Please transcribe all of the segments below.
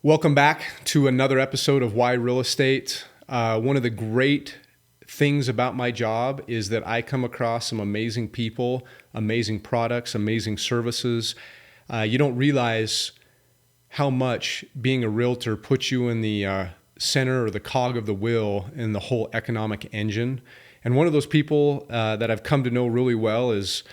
Welcome back to another episode of Why Real Estate. One of the great things about my job is that I come across some amazing people, amazing products, amazing services. You don't realize how much being a realtor puts you in the center or the cog of the wheel in the whole economic engine. And one of those people that I've come to know really well is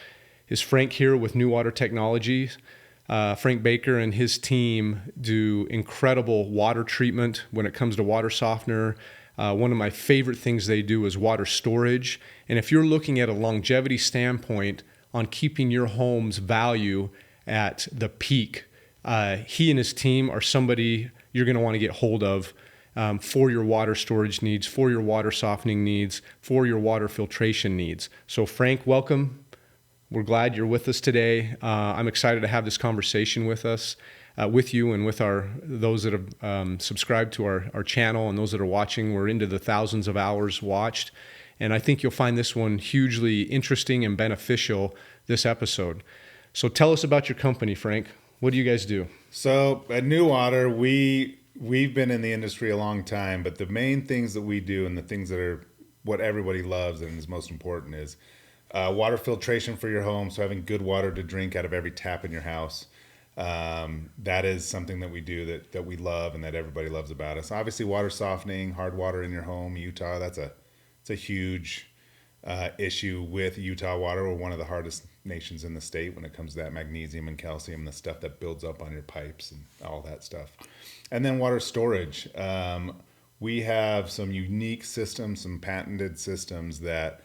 Frank here with New Water Technologies. Frank Baker and his team do incredible water treatment when it comes to water softener. One of my favorite things they do is water storage. And if you're looking at a longevity standpoint on keeping your home's value at the peak, he and his team are somebody you're going to want to get hold of for your water storage needs, for your water softening needs, for your water filtration needs. So Frank, welcome. We're glad you're with us today. I'm excited to have this conversation with you, and with those that have subscribed to our channel and those that are watching. We're into the thousands of hours watched, and I think you'll find this one hugely interesting and beneficial, this episode. So tell us about your company, Frank. What do you guys do? So at New Water, we've been in the industry a long time, but the main things that we do and the things that are what everybody loves and is most important is water filtration for your home, so having good water to drink out of every tap in your house. That is something that we do that we love and that everybody loves about us. Obviously, water softening, hard water in your home, Utah, it's a huge issue with Utah water. We're one of the hardest nations in the state when it comes to that magnesium and calcium, the stuff that builds up on your pipes and all that stuff. And then water storage. We have some unique systems, some patented systems that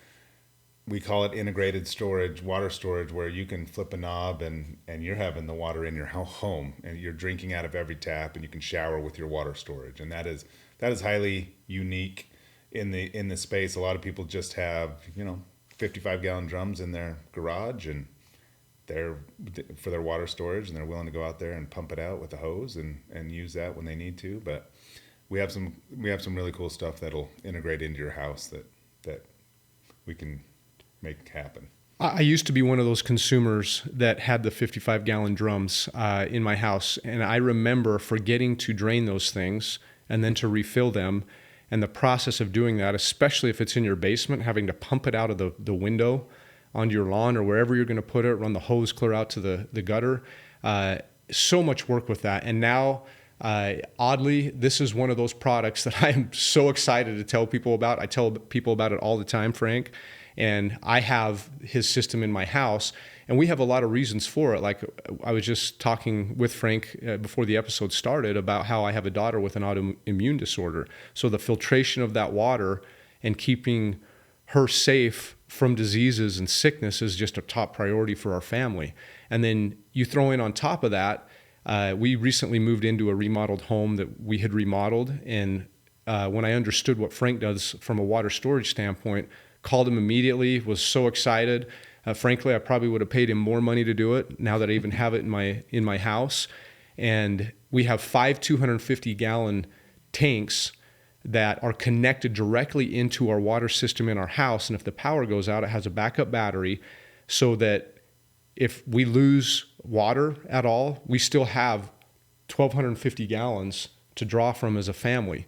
we call it integrated storage, water storage, where you can flip a knob and you're having the water in your home and you're drinking out of every tap, and you can shower with your water storage. And that is highly unique in the space. A lot of people just have 55-gallon drums in their garage, and they're for their water storage, and they're willing to go out there and pump it out with a hose and use that when they need to. But we have some really cool stuff that'll integrate into your house that we can make happen. I used to be one of those consumers that had the 55-gallon drums in my house, and I remember forgetting to drain those things and then to refill them. And the process of doing that, especially if it's in your basement, having to pump it out of the window onto your lawn or wherever you're going to put it, run the hose clear out to the gutter. So much work with that. And now, oddly, this is one of those products that I am so excited to tell people about. I tell people about it all the time, Frank. And I have his system in my house, and we have a lot of reasons for it. Like I was just talking with Frank before the episode started about how I have a daughter with an autoimmune disorder. So the filtration of that water and keeping her safe from diseases and sickness is just a top priority for our family. And then you throw in on top of that, we recently moved into a remodeled home that we had remodeled. And when I understood what Frank does from a water storage standpoint, called him immediately, was so excited. Frankly, I probably would have paid him more money to do it now that I even have it in my house. And we have 5 250-gallon tanks that are connected directly into our water system in our house. And if the power goes out, it has a backup battery so that if we lose water at all, we still have 1,250 gallons to draw from as a family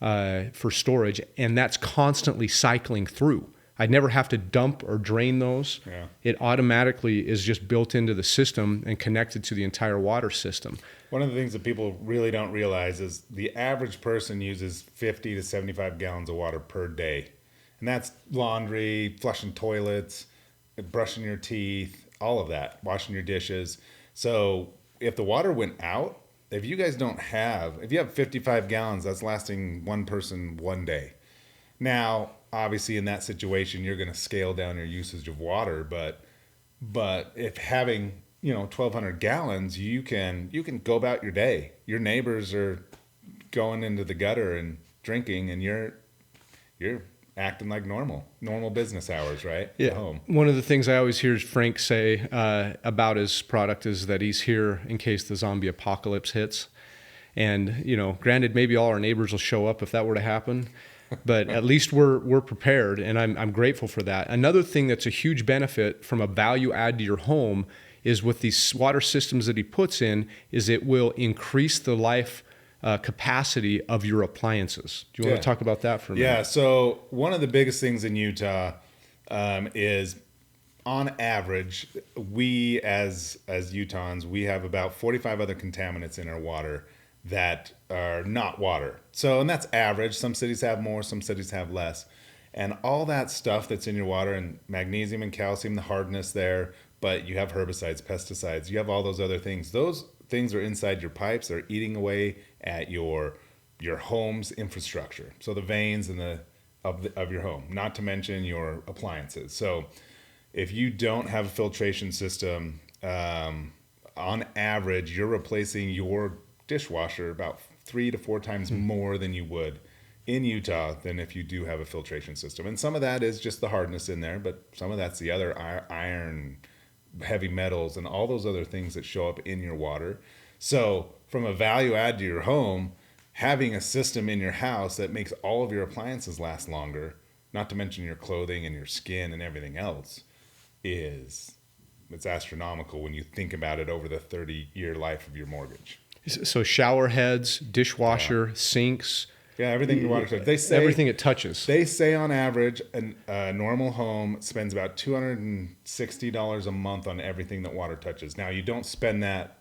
for storage. And that's constantly cycling through. I'd never have to dump or drain those. Yeah. It automatically is just built into the system and connected to the entire water system. One of the things that people really don't realize is the average person uses 50 to 75 gallons of water per day. And that's laundry, flushing toilets, brushing your teeth, all of that, washing your dishes. So if the water went out, if you have 55 gallons, that's lasting one person one day. Now, obviously in that situation, you're going to scale down your usage of water, but if having 1,200 gallons, you can go about your day. Your neighbors are going into the gutter and drinking, and you're acting like normal business hours, right? Yeah. At home. One of the things I always hear Frank say about his product is that he's here in case the zombie apocalypse hits. And granted, maybe all our neighbors will show up if that were to happen. But at least we're prepared, and I'm grateful for that. Another thing that's a huge benefit from a value add to your home is with these water systems that he puts in, is it will increase the life capacity of your appliances. Do you want to talk about that for a minute? Yeah. So one of the biggest things in Utah is, on average, we as Utahns, we have about 45 other contaminants in our water that are not water. So, and that's average. Some cities have more, some cities have less. And all that stuff that's in your water, and magnesium and calcium, the hardness there, but you have herbicides, pesticides, you have all those other things. Those things are inside your pipes. They're eating away at your home's infrastructure. So the veins and of your home, not to mention your appliances. So if you don't have a filtration system, on average, you're replacing your dishwasher about 3 to 4 times more than you would in Utah than if you do have a filtration system. And some of that is just the hardness in there, but some of that's the other iron, heavy metals, and all those other things that show up in your water. So from a value add to your home, having a system in your house that makes all of your appliances last longer, not to mention your clothing and your skin and everything else, it's astronomical when you think about it over the 30-year life of your mortgage. So shower heads, dishwasher, sinks. Yeah, everything in your water. They say everything it touches. They say on average, a normal home spends about $260 a month on everything that water touches. Now, you don't spend that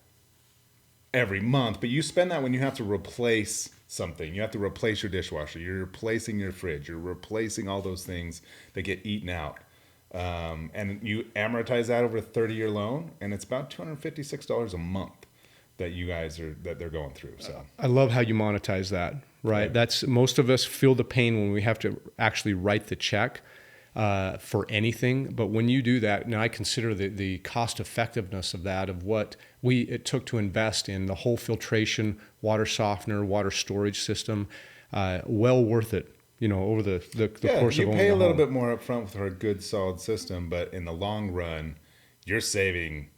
every month, but you spend that when you have to replace something. You have to replace your dishwasher. You're replacing your fridge. You're replacing all those things that get eaten out. And you amortize that over a 30-year loan, and it's about $256 a month that they're going through. So I love how you monetize that, right? Okay. That's, most of us feel the pain when we have to actually write the check for anything. But when you do that, now I consider the cost effectiveness of that, of what it took to invest in the whole filtration, water softener, water storage system, well worth it. Over the course of owning a home. You pay a little bit more upfront for a good, solid system, but in the long run, you're saving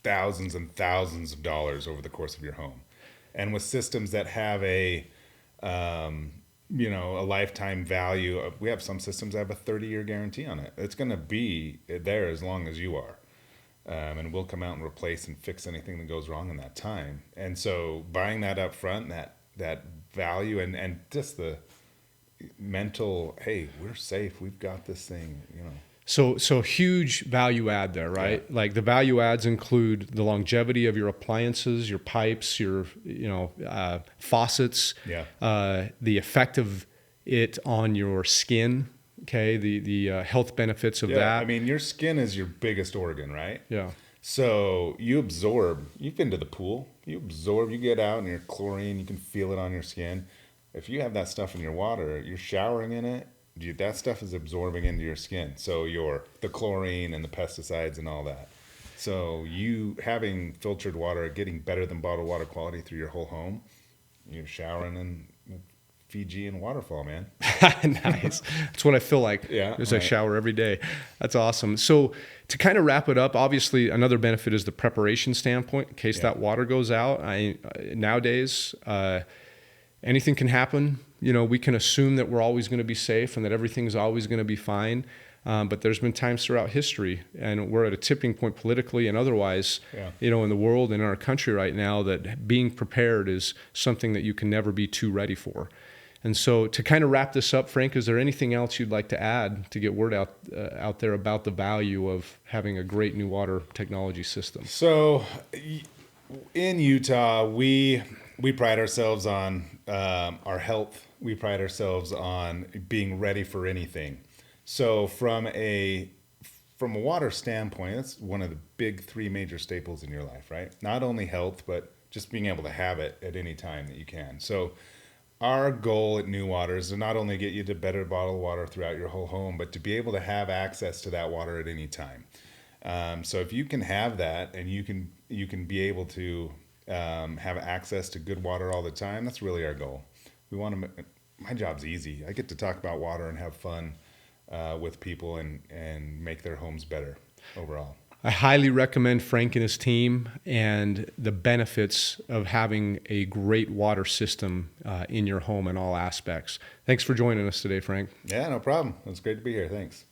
thousands and thousands of dollars over the course of your home. And with systems that have a lifetime value, we have some systems that have a 30-year guarantee on it. It's going to be there as long as you are. And we'll come out and replace and fix anything that goes wrong in that time. And so buying that up front, that value and just the mental, hey, we're safe, we've got this thing, So huge value add there, right? Yeah. Like the value adds include the longevity of your appliances, your pipes, your faucets, the effect of it on your skin. Okay, the health benefits of that. I mean, your skin is your biggest organ, right? Yeah. So you absorb. You've been to the pool. You absorb. You get out and your chlorine. You can feel it on your skin. If you have that stuff in your water, you're showering in it. That stuff is absorbing into your skin. So the chlorine and the pesticides and all that. So you having filtered water, getting better than bottled water quality through your whole home, you're showering in Fiji and waterfall, man. Nice. That's what I feel like. Yeah. As I shower every day. That's awesome. So to kind of wrap it up, obviously another benefit is the preparation standpoint in case that water goes out. Nowadays, anything can happen. We can assume that we're always going to be safe and that everything's always going to be fine. But there's been times throughout history, and we're at a tipping point politically and otherwise, in the world and in our country right now, that being prepared is something that you can never be too ready for. And so to kind of wrap this up, Frank, is there anything else you'd like to add to get word out there about the value of having a great new water technology system? So in Utah, we pride ourselves on our health. We pride ourselves on being ready for anything. So from a water standpoint, that's one of the big 3 major staples in your life, right? Not only health, but just being able to have it at any time that you can. So our goal at New Water is to not only get you to better bottled water throughout your whole home, but to be able to have access to that water at any time. So if you can have that, and you can be able to have access to good water all the time, that's really our goal. My job's easy. I get to talk about water and have fun with people and make their homes better overall. I highly recommend Frank and his team and the benefits of having a great water system in your home in all aspects. Thanks for joining us today, Frank. Yeah, no problem. It was great to be here. Thanks.